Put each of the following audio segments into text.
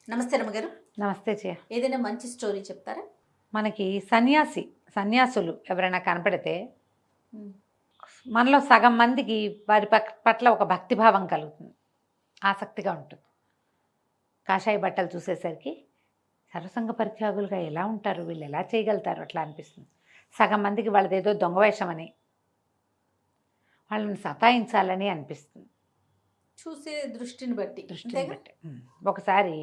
నమస్తే రమ్మగారు. నమస్తే జయ. ఏదైనా మంచి స్టోరీ చెప్తారా? మనకి సన్యాసులు ఎవరైనా కనపడితే మనలో సగం మందికి వారి పట్ల ఒక భక్తిభావం కలుగుతుంది, ఆసక్తిగా ఉంటుంది. కాషాయ బట్టలు చూసేసరికి సర్వసంగ పరిత్యాగులుగా ఎలా ఉంటారు, వీళ్ళు ఎలా చేయగలుగుతారు అట్లా అనిపిస్తుంది. సగం మందికి వాళ్ళది ఏదో దొంగ వేషమని, వాళ్ళని సతాయించాలని అనిపిస్తుంది చూసే దృష్టిని బట్టి. ఒకసారి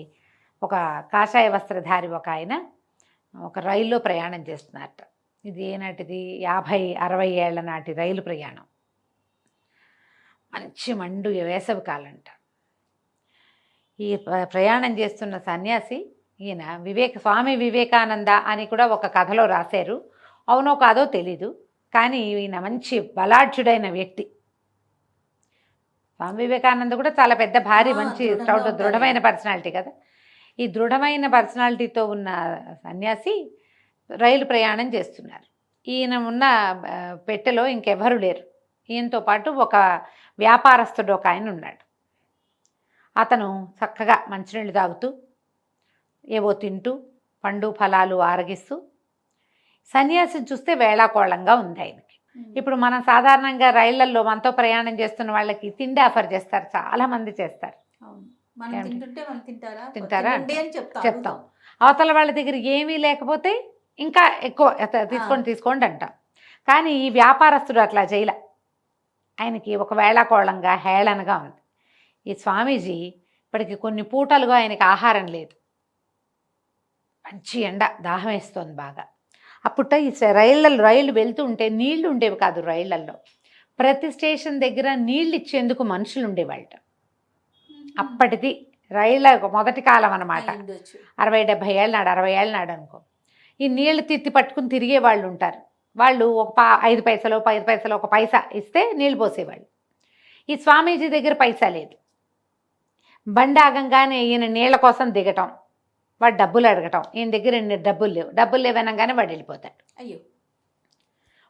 ఒక కాషాయ వస్త్రధారి ఒక ఆయన ఒక రైల్లో ప్రయాణం చేస్తున్నారట. ఇది ఏనాటిది, 50-60 ఏళ్ల నాటి రైలు ప్రయాణం. మంచి మండు వేసవి కాలంట. ఈ ప్రయాణం చేస్తున్న సన్యాసి ఈయన స్వామి వివేకానంద అని కూడా ఒక కథలో రాశారు. అవునో కాదో తెలీదు, కానీ ఈయన మంచి బలాఢ్యుడైన వ్యక్తి. స్వామి వివేకానంద కూడా చాలా పెద్ద భారీ మంచి దృఢమైన పర్సనాలిటీ కదా. ఈ దృఢమైన పర్సనాలిటీతో ఉన్న సన్యాసి రైలు ప్రయాణం చేస్తున్నారు. ఈయన ఉన్న పెట్టెలో ఇంకెవరు లేరు. ఈయనతో పాటు ఒక వ్యాపారస్తుడు ఒక ఆయన ఉన్నాడు. అతను చక్కగా మంచినీళ్ళు తాగుతూ ఏవో తింటూ పండు ఫలాలు ఆరగిస్తూ, సన్యాసిని చూస్తే వేళాకోళంగా ఉంది ఆయనకి. ఇప్పుడు మనం సాధారణంగా రైళ్లలో మనతో ప్రయాణం చేస్తున్న వాళ్ళకి తిండి ఆఫర్ చేస్తారు, చాలా మంది చేస్తారు. తింటారా చెప్తాం. అవతల వాళ్ళ దగ్గర ఏమీ లేకపోతే ఇంకా ఎక్కువ తీసుకోండి అంటాం. కానీ ఈ వ్యాపారస్తుడు అట్లా చేయలే. ఆయనకి ఒక వేళాకోళంగా హేళనగా ఉంది. ఈ స్వామీజీ ఇప్పటికి కొన్ని పూటలుగా ఆయనకి ఆహారం లేదు. మంచి ఎండ, దాహం వేస్తోంది బాగా. అప్పుట ఈ రైళ్ళు వెళ్తూ ఉంటే నీళ్లు ఉండేవి కాదు రైళ్లలో. ప్రతి స్టేషన్ దగ్గర నీళ్ళు ఇచ్చేందుకు మనుషులు ఉండేవాళ్ళ. అప్పటిది రైళ్ళ మొదటి కాలం అన్నమాట. 60-70 ఏళ్ళ నాడు, 60 ఏళ్ళ నాడు అనుకో. ఈ నీళ్లు తిత్తి పట్టుకుని తిరిగే వాళ్ళు ఉంటారు. వాళ్ళు ఒక 5 పైసలు 10 పైసలు ఒక పైసా ఇస్తే నీళ్ళు పోసేవాళ్ళు. ఈ స్వామీజీ దగ్గర పైసా లేదు. బండి ఆగంగానే ఈయన నీళ్ల కోసం దిగటం, వాడు డబ్బులు అడగటం. ఈయన దగ్గర డబ్బులు లేవనగానే వాడు వెళ్ళిపోతాడు. అయ్యో,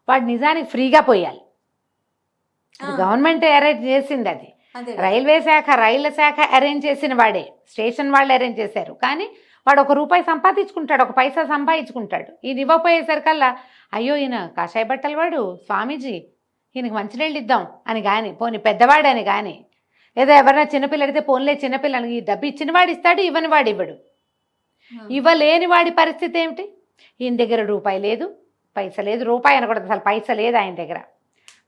వాడు నిజానికి ఫ్రీగా పోయాలి. గవర్నమెంట్ అరేంజ్ చేసింది అది. రైళ్ల శాఖ అరేంజ్ చేసిన వాడే, స్టేషన్ వాళ్ళు అరేంజ్ చేశారు. కానీ వాడు ₹1 సంపాదించుకుంటాడు, ఒక పైసా సంపాదించుకుంటాడు. ఈయన ఇవ్వపోయేసరికల్లా అయ్యో ఈయన కాషాయ బట్టలు వాడు స్వామీజీ, ఈయనకి మంచినీళ్ళు ఇద్దాం అని కానీ, పోనీ పెద్దవాడని కానీ, లేదా ఎవరైనా చిన్నపిల్ల అడిగితే పోన్లే చిన్నపిల్లని, ఈ డబ్బు ఇచ్చిన వాడు ఇస్తాడు, ఇవ్వని వాడు ఇవ్వడు. ఇవ్వలేని వాడి పరిస్థితి ఏమిటి? ఈయన దగ్గర రూపాయి లేదు, పైస లేదు. రూపాయి అనకూడదు, అసలు పైస లేదు ఆయన దగ్గర.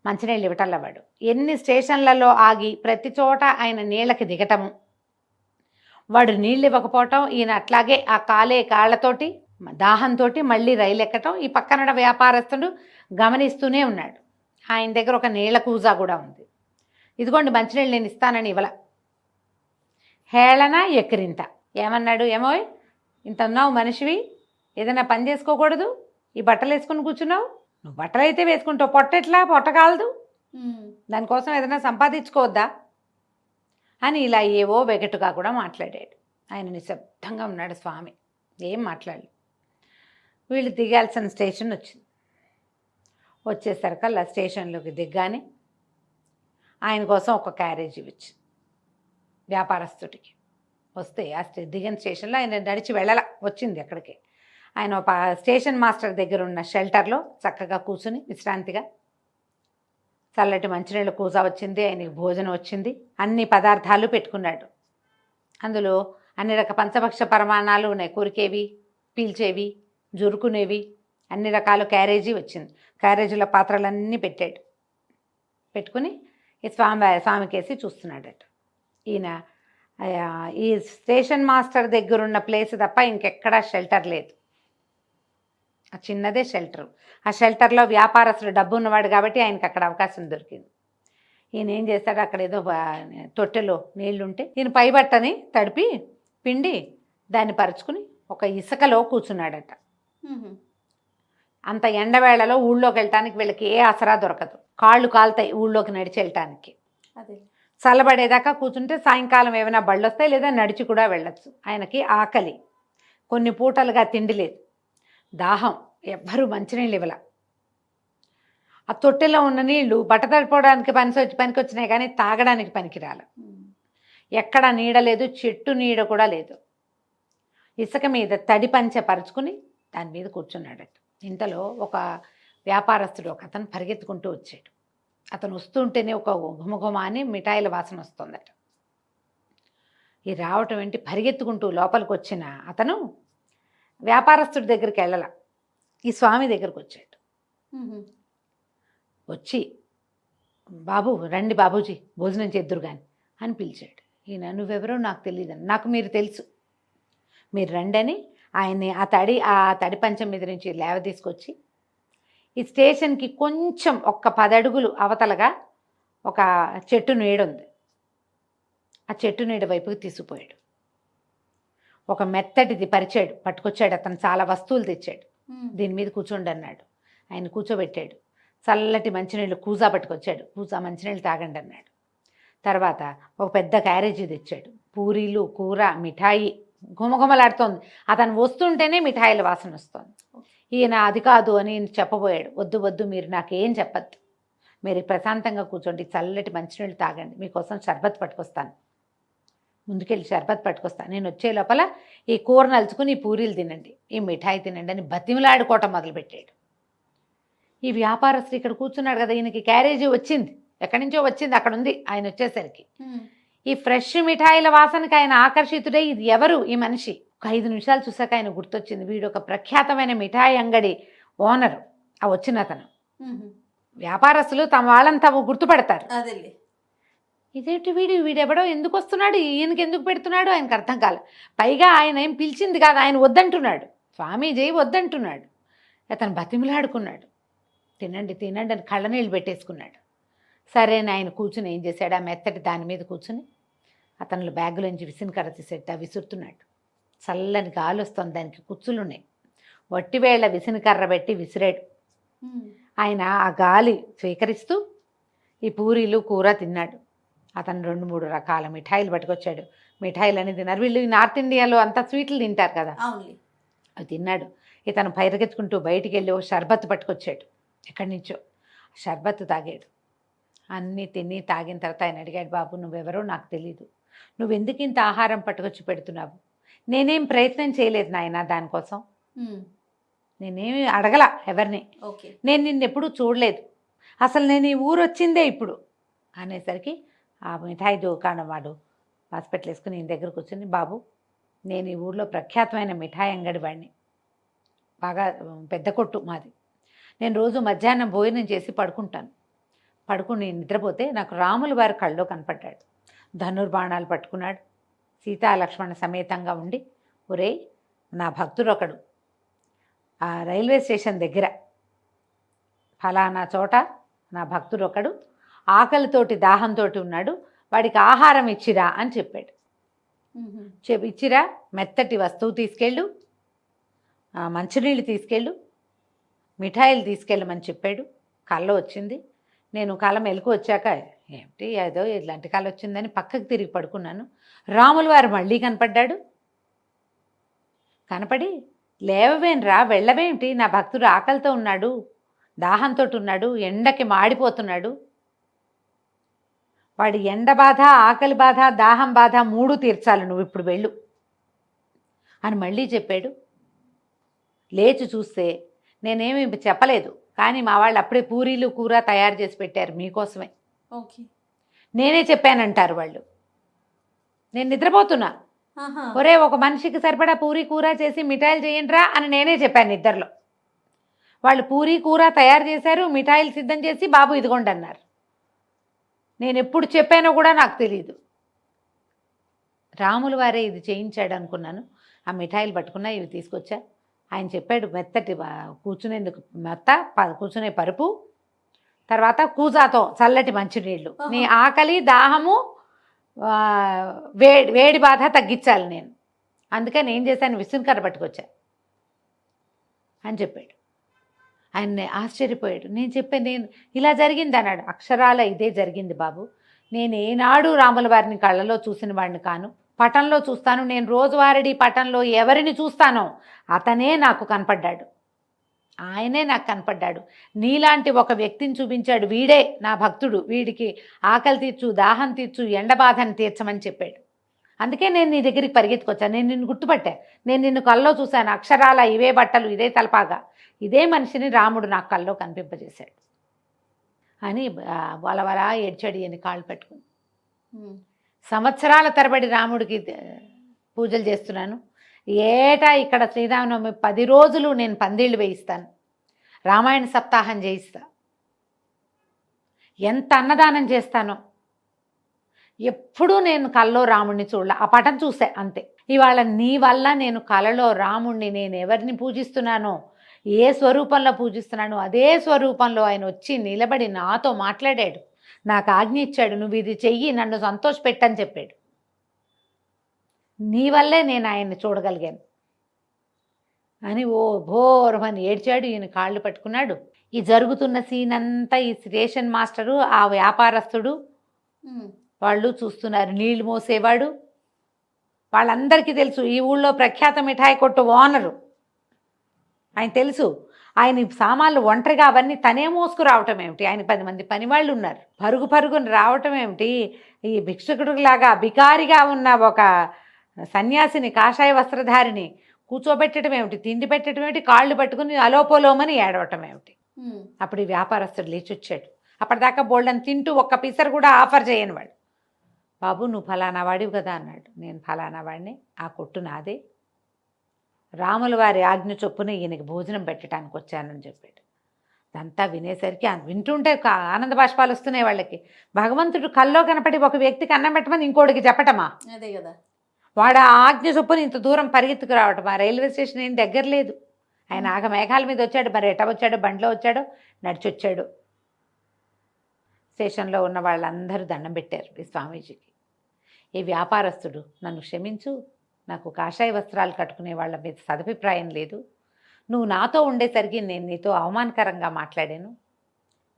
మంచినీళ్ళు ఇవ్వటంలో వాడు ఎన్ని స్టేషన్లలో ఆగి ప్రతి చోట ఆయన నీళ్ళకి దిగటము, వాడు నీళ్ళు ఇవ్వకపోవటం, ఈయన అట్లాగే ఆ కాళ్ళతోటి దాహంతో మళ్ళీ రైలు ఎక్కటం. ఈ పక్కన వ్యాపారస్తుడు గమనిస్తూనే ఉన్నాడు. ఆయన దగ్గర ఒక నీళ్ళ కూజా కూడా ఉంది. ఇదిగోండి మంచినీళ్ళు నేను ఇస్తానని ఇవ్వల. హేళన ఎక్కిరింత. ఏమన్నాడు, ఏమో ఇంత ఉన్నావు మనిషివి, ఏదైనా పని చేసుకోకూడదు, ఈ బట్టలు వేసుకుని కూర్చున్నావు, నువ్వు బట్టలు అయితే వేసుకుంటావు, పొట్ట కాలదు, దానికోసం ఏదైనా సంపాదించుకోవద్దా అని ఇలా ఏవో వెగటుగా కూడా మాట్లాడాడు. ఆయన నిశ్శబ్దంగా ఉన్నాడు స్వామి, ఏం మాట్లాడలేదు. వీళ్ళు దిగాల్సిన స్టేషన్ వచ్చింది. వచ్చేసరికల్లా స్టేషన్లోకి దిగ్గానే ఆయన కోసం ఒక క్యారేజ్ ఇవ్వచ్చు వ్యాపారస్తుడికి. వస్తే ఆ దిగిన స్టేషన్లో ఆయన నడిచి వచ్చింది అక్కడికి. ఆయన ఒక స్టేషన్ మాస్టర్ దగ్గర ఉన్న షెల్టర్లో చక్కగా కూర్చుని విశ్రాంతిగా, చల్లటి మంచినీళ్ళ కూజా వచ్చింది, ఆయనకి భోజనం వచ్చింది, అన్ని పదార్థాలు పెట్టుకున్నాడు. అందులో అన్ని పంచభక్ష పరమాణాలు ఉన్నాయి, కొరికేవి, పీల్చేవి, జురుకునేవి, అన్ని రకాల క్యారేజీ వచ్చింది. క్యారేజీలో పాత్రలన్నీ పెట్టుకుని ఈ స్వామికేసి చూస్తున్నాడట. ఈయన ఈ స్టేషన్ మాస్టర్ దగ్గర ఉన్న ప్లేస్ తప్ప ఇంకెక్కడా షెల్టర్ లేదు. ఆ చిన్నదే షెల్టరు. ఆ షెల్టర్లో వ్యాపారస్తుడు డబ్బు ఉన్నవాడు కాబట్టి ఆయనకి అక్కడ అవకాశం దొరికింది. ఈయన ఏం చేస్తాడు, అక్కడ ఏదో తొట్టెలో నీళ్లుంటే ఈయన పైబట్టని తడిపి పిండి దాన్ని పరుచుకుని ఒక ఇసుకలో కూర్చున్నాడట. అంత ఎండవేళలో ఊళ్ళోకి వెళ్ళటానికి వీళ్ళకి ఏ ఆసరా దొరకదు, కాళ్ళు కాలుతాయి ఊళ్ళోకి నడిచి వెళ్ళటానికి. చల్లబడేదాకా కూర్చుంటే సాయంకాలం ఏమైనా బళ్ళు వస్తాయి, లేదా నడిచి కూడా వెళ్ళచ్చు. ఆయనకి ఆకలి, కొన్ని పూటలుగా తిండి లేదు, దాహం, ఎవ్వరూ మంచినీళ్ళు ఇవ్వల. ఆ తొట్టెలో ఉన్న నీళ్లు బట్ట తడిపోవడానికి పనికొచ్చినాయి కానీ తాగడానికి పనికిరాల. ఎక్కడ నీడ లేదు, చెట్టు నీడ కూడా లేదు. ఇసుక మీద తడి పంచె పరుచుకుని దాని మీద కూర్చున్నాడట. ఇంతలో ఒక వ్యాపారస్తుడు ఒక అతను పరిగెత్తుకుంటూ వచ్చాడు. అతను వస్తుంటేనే ఒక ఘుమఘుమ అని మిఠాయిల వాసన వస్తుందట. ఈ రావటం ఏంటి, పరిగెత్తుకుంటూ లోపలికి వచ్చిన అతను వ్యాపారస్తుడి దగ్గరికి వెళ్ళాల, ఈ స్వామి దగ్గరకు వచ్చాడు. వచ్చి బాబు రండి బాబూజీ భోజనం చేద్దురు కానీ అని పిలిచాడు. ఈయన నువ్వెవరో నాకు తెలియదని, నాకు మీరు తెలుసు, మీరు రండి అని ఆయన్ని ఆ తడి పంచం మీద నుంచి లేవ తీసుకొచ్చి ఈ స్టేషన్కి కొంచెం 10 అడుగులు అవతలగా ఒక చెట్టు నీడ ఉంది, ఆ చెట్టు నీడ వైపుకి తీసుకుపోయాడు. ఒక మెత్తటిది పరిచాడు, పట్టుకొచ్చాడు. అతను చాలా వస్తువులు తెచ్చాడు. దీని మీద కూర్చోండి అన్నాడు. ఆయన కూర్చోబెట్టాడు. చల్లటి మంచినీళ్ళు కూజా పట్టుకొచ్చాడు. కూజా మంచినీళ్ళు తాగండి అన్నాడు. తర్వాత ఒక పెద్ద క్యారేజీ తెచ్చాడు. పూరీలు, కూర, మిఠాయి గుమగుమలాడుతోంది. అతను వస్తుంటేనే మిఠాయిల వాసన వస్తుంది. ఈయన అది కాదు అని చెప్పబోయాడు. వద్దు వద్దు, మీరు నాకేం చెప్పద్దు, మీరు ప్రశాంతంగా కూర్చోండి, చల్లటి మంచినీళ్ళు తాగండి, మీకోసం షర్బత్ పట్టుకొస్తాను, ముందుకెళ్ళి షర్బత్ పట్టుకొస్తాను, నేను వచ్చే లోపల ఈ కూర నలుచుకుని ఈ పూరీలు తినండి, ఈ మిఠాయి తినండి అని బతిమిలాడుకోవటం మొదలుపెట్టాడు. ఈ వ్యాపారస్తుడు ఇక్కడ కూర్చున్నాడు కదా, ఈయనకి క్యారేజీ వచ్చింది, ఎక్కడి నుంచో వచ్చింది, అక్కడ ఉంది. ఆయన వచ్చేసరికి ఈ ఫ్రెష్ మిఠాయిల వాసనకి ఆయన ఆకర్షితుడై ఇది ఎవరు ఈ మనిషి. ఒక 5 నిమిషాలు చూసాక ఆయన గుర్తొచ్చింది, వీడు ఒక ప్రఖ్యాతమైన మిఠాయి అంగడి ఓనరు. ఆ వచ్చిన అతను. వ్యాపారస్తులు తమ వాళ్ళని తాము గుర్తుపడతారు. ఇదేంటి వీడెవడో ఎందుకు వస్తున్నాడు, ఈయనకి ఎందుకు పెడుతున్నాడు ఆయనకు అర్థం కాలే. పైగా ఆయన ఏం పిలిచింది కాదు, ఆయన వద్దంటున్నాడు, స్వామీజీ వద్దంటున్నాడు. అతను బతిమలాడుకున్నాడు, తినండి తినండి అని కళ్ళనీళ్ళు పెట్టేసుకున్నాడు. సరే అని ఆయన కూర్చుని ఏం చేశాడు, ఆ మెత్తటి దాని మీద కూర్చుని అతను బ్యాగులోంచి విసినకర్ర తీసేట విసురుతున్నాడు. చల్లని గాలి వస్తుంది, దానికి కుచ్చులున్నాయి. వట్టివేళ్ల విసినకర్ర పెట్టి విసిరాడు. ఆయన ఆ గాలి స్వీకరిస్తూ ఈ పూరీలు కూర తిన్నాడు. అతను 2-3 రకాల మిఠాయిలు పట్టుకొచ్చాడు. మిఠాయిలు అని తిన్నారు. వీళ్ళు నార్త్ ఇండియాలో అంతా స్వీట్లు తింటారు కదా, అవి తిన్నాడు. ఇతను పరిగెత్తుకుంటూ బయటికి వెళ్ళి ఒక షర్బత్ పట్టుకొచ్చాడు, ఎక్కడి నుంచో షర్బత్ తాగాడు. అన్నీ తిని తాగిన తర్వాత ఆయన అడిగాడు, బాబు నువ్వెవరో నాకు తెలీదు, నువ్వెందుకు ఇంత ఆహారం పట్టుకొచ్చి పెడుతున్నావు? నేనేం ప్రయత్నం చేయలేదు నాయన, దానికోసం నేనేమి అడగల ఎవరిని, నేను నిన్నెప్పుడు చూడలేదు, అసలు నేను ఈ ఊరు వచ్చిందే ఇప్పుడు అనేసరికి ఆ మిఠాయి దుకాణం వాడు హాస్పిటల్ వేసుకుని ఈయన దగ్గరకు వచ్చింది, బాబు నేను ఈ ఊర్లో ప్రఖ్యాతమైన మిఠాయి అంగడి వాడిని, బాగా పెద్ద కొట్టు మాది, నేను రోజు మధ్యాహ్నం భోజనం చేసి పడుకుని నిద్రపోతే నాకు రాముల వారి కళ్ళలో కనపడ్డాడు. ధనుర్బాణాలు పట్టుకున్నాడు, సీతా లక్ష్మణ సమేతంగా ఉండి, ఒరేయ్ నా భక్తుడు ఒకడు ఆ రైల్వే స్టేషన్ దగ్గర ఫలానా చోట నా భక్తుడు ఒకడు ఆకలితోటి దాహంతో ఉన్నాడు, వాడికి ఆహారం ఇచ్చిరా అని చెప్పాడు. ఇచ్చిరా, మెత్తటి వస్తువు తీసుకెళ్ళు, మంచినీళ్ళు తీసుకెళ్ళు, మిఠాయిలు తీసుకెళ్ళమని చెప్పాడు. కళ్ళ వచ్చింది. నేను కళ్ళ మెలకు వచ్చాక ఏమిటి ఏదో ఇలాంటి కళ వచ్చిందని పక్కకు తిరిగి పడుకున్నాను. రాముల వారు మళ్ళీ కనపడ్డాడు. కనపడి లేవవేంరా, వెళ్ళవేంటి, నా భక్తుడు ఆకలితో ఉన్నాడు, దాహంతో ఉన్నాడు, ఎండకి మాడిపోతున్నాడు, వాడి ఎండ బాధ, ఆకలి బాధ, దాహం బాధ 3 తీర్చాలి, నువ్వు ఇప్పుడు వెళ్ళు అని మళ్ళీ చెప్పాడు. లేచి చూస్తే నేనేమి చెప్పలేదు, కానీ మా వాళ్ళు అప్పుడే పూరీలు కూర తయారు చేసి పెట్టారు మీకోసమే. నేనే చెప్పానంటారు వాళ్ళు. నేను నిద్రపోతున్నా, ఒరే ఒక మనిషికి సరిపడా పూరీ కూర చేసి మిఠాయిలు చేయండిరా అని నేనే చెప్పాను ఇద్దరిలో. వాళ్ళు పూరీ కూర తయారు చేశారు, మిఠాయిలు సిద్ధం చేసి బాబు ఇదిగోండి అన్నారు. నేను ఎప్పుడు చెప్పానో కూడా నాకు తెలియదు. రాముల వారే ఇది చేయించాడు అనుకున్నాను. ఆ మిఠాయిలు పట్టుకున్నా, ఇవి తీసుకొచ్చా. ఆయన చెప్పాడు మెత్తటి కూర్చునేందుకు కూర్చునే పరుపు, తర్వాత కూజాతో చల్లటి మంచినీళ్ళు, నీ ఆకలి దాహము వేడి బాధ తగ్గించాలి నేను, అందుకని ఏం చేశాను విసునకర్ర పట్టుకొచ్చా అని చెప్పాడు. ఆయన ఆశ్చర్యపోయాడు. నేను చెప్పాను, నేను ఇలా జరిగింది అన్నాడు. అక్షరాల ఇదే జరిగింది బాబు, నేను ఏనాడు రాముల వారిని కళ్ళలో చూసిన వాడిని కాను, పటంలో చూస్తాను. నేను రోజువారీ పటంలో ఎవరిని చూస్తానో అతనే నాకు కనపడ్డాడు, ఆయనే నాకు కనపడ్డాడు. నీలాంటి ఒక వ్యక్తిని చూపించాడు, వీడే నా భక్తుడు, వీడికి ఆకలి తీర్చు, దాహం తీర్చు, ఎండ బాధను తీర్చమని చెప్పాడు. అందుకే నేను నీ దగ్గరికి పరిగెత్తుకొచ్చాను. నేను నిన్ను గుర్తుపట్టా. నేను నిన్ను కల్లో చూశాను. అక్షరాల ఇవే బట్టలు, ఇదే తలపాగా, ఇదే మనిషిని రాముడు నాకు కల్లో కనిపింపజేశాడు అని వలవలా ఏడ్చాడు ఈయన కాళ్ళు పెట్టుకుని. సంవత్సరాల తరబడి రాముడికి పూజలు చేస్తున్నాను. ఏటా ఇక్కడ శ్రీరామనవమి 10 రోజులు నేను పందిళ్ళు వేయిస్తాను, రామాయణ సప్తాహం చేయిస్తా, ఎంత అన్నదానం చేస్తానో. ఎప్పుడూ నేను కల్లో రాముడిని చూడలే, ఆ పటం చూసే అంతే. ఇవాళ నీ వల్ల నేను కలలో రాముడిని, నేను ఎవరిని పూజిస్తున్నానో, ఏ స్వరూపంలో పూజిస్తున్నానో అదే స్వరూపంలో ఆయన వచ్చి నిలబడి నాతో మాట్లాడాడు, నాకు ఆజ్ఞ ఇచ్చాడు, నువ్వు ఇది చెయ్యి, నన్ను సంతోషపెట్టని చెప్పాడు. నీ వల్లే నేను ఆయన్ని చూడగలిగాను అని ఓ భోరమని ఏడ్చాడు. ఈయన కాళ్ళు పట్టుకున్నాడు. ఈ జరుగుతున్న సీన్ అంతా ఈ స్టేషన్ మాస్టరు, ఆ వ్యాపారస్తుడు వాళ్ళు చూస్తున్నారు. నీళ్లు మోసేవాడు, వాళ్ళందరికీ తెలుసు. ఈ ఊళ్ళో ప్రఖ్యాత మిఠాయి కొట్టు ఓనరు, ఆయన తెలుసు. ఆయన సామాన్లు ఒంటరిగా అవన్నీ తనే మోసుకు రావటం ఏమిటి, ఆయన 10 మంది పనివాళ్ళు ఉన్నారు. పరుగు పరుగుని రావటం ఏమిటి, ఈ భిక్షకుడిలాగా బికారిగా ఉన్న ఒక సన్యాసిని, కాషాయ వస్త్రధారిని కూర్చోబెట్టడం ఏమిటి, తిండి పెట్టడం ఏమిటి, కాళ్ళు పట్టుకుని అలోపోలోమని ఏడవటం ఏమిటి. అప్పుడు ఈ వ్యాపారస్తుడు లేచి వచ్చాడు. అప్పటిదాకా బోల్డని తింటూ ఒక్క పీసర్ కూడా ఆఫర్ చేయని వాడు. బాబు నువ్వు ఫలానా వాడివి కదా అన్నాడు. నేను ఫలానా వాడిని, ఆ కొట్టు నాదే, రాముల వారి ఆజ్ఞ చొప్పున ఈయనకి భోజనం పెట్టడానికి వచ్చానని చెప్పాడు. అదంతా వినేసరికి వింటుంటే ఆనంద బాష్పాలు వస్తున్నాయి వాళ్ళకి. భగవంతుడు కల్లో కనపడి ఒక వ్యక్తికి అన్నం పెట్టమని ఇంకోటికి చెప్పటమా? అదే కదా. వాడు ఆ ఆజ్ఞ చొప్పున ఇంత దూరం పరిగెత్తుకు రావటం. ఆ రైల్వే స్టేషన్ ఏం దగ్గర లేదు. ఆయన ఆగ మేఘాల మీద వచ్చాడు. మరి ఎట వచ్చాడో, బండిలో వచ్చాడో, నడిచొచ్చాడు. స్టేషన్లో ఉన్న వాళ్ళందరూ దండం పెట్టారు ఈ స్వామీజీకి. ఈ వ్యాపారస్తుడు నన్ను క్షమించు, నాకు కాషాయ వస్త్రాలు కట్టుకునే వాళ్ళ మీద సదభిప్రాయం లేదు, నువ్వు నాతో ఉండేసరికి నేను నీతో అవమానకరంగా మాట్లాడాను,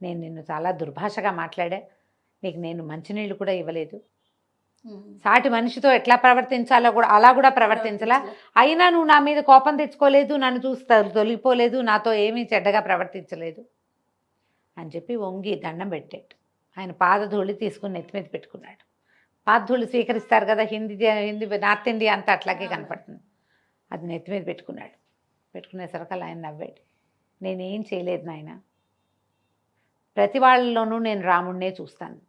నేను నిన్ను చాలా దుర్భాషగా మాట్లాడా, నీకు నేను మంచినీళ్ళు కూడా ఇవ్వలేదు, సాటి మనిషితో ఎట్లా ప్రవర్తించాలో కూడా అలా కూడా ప్రవర్తించలా, అయినా నువ్వు నా మీద కోపం తెచ్చుకోలేదు, నన్ను చూసి తొలిగిపోలేదు, నాతో ఏమీ చెడ్డగా ప్రవర్తించలేదు అని చెప్పి వంగి దండం పెట్టాడు. ఆయన పాదధూళి తీసుకుని నెత్తి మీద పెట్టుకున్నాడు. పాదధూళి స్వీకరిస్తారు కదా, హిందీ నార్త్ ఇండియా అంతా అట్లాగే కనపడుతుంది. అది నెత్తి మీద పెట్టుకున్నాడు. పెట్టుకునేసరికి ఆయన నవ్వాడు. నేనేం చేయలేదు నాయన, ప్రతి వాళ్ళలోనూ నేను రాముడినే చూస్తాను.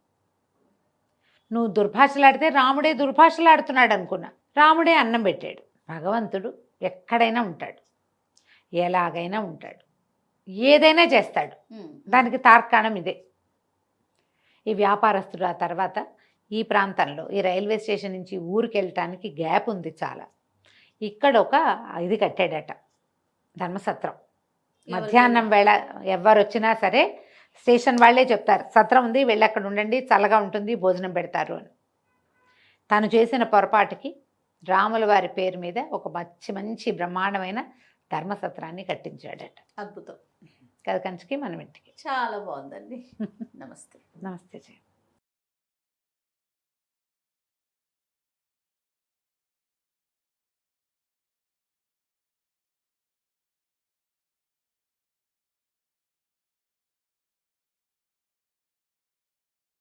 నువ్వు దుర్భాషలాడితే రాముడే దుర్భాషలాడుతున్నాడు అనుకున్నా, రాముడే అన్నం పెట్టాడు. భగవంతుడు ఎక్కడైనా ఉంటాడు, ఎలాగైనా ఉంటాడు, ఏదైనా చేస్తాడు. దానికి తార్కాణం ఇదే. ఈ వ్యాపారస్తుడు ఆ తర్వాత ఈ ప్రాంతంలో ఈ రైల్వే స్టేషన్ నుంచి ఊరికి వెళ్ళటానికి గ్యాప్ ఉంది చాలా. ఇక్కడ ఒక ఇది కట్టాడట, ధర్మసత్రం. మధ్యాహ్నం వేళ ఎవరు వచ్చినా సరే స్టేషన్ వాళ్ళే చెప్తారు, సత్రం ఉంది, వెళ్ళి అక్కడ ఉండండి, చల్లగా ఉంటుంది, భోజనం పెడతారు అని. తను చేసిన పొరపాటుకి రాముల వారి పేరు మీద ఒక మంచి బ్రహ్మాండమైన ధర్మసత్రాన్ని కట్టించాడట. అద్భుతం. కథ కంచికి మనం ఇంటికి. చాలా బాగుందండి. నమస్తే. నమస్తే.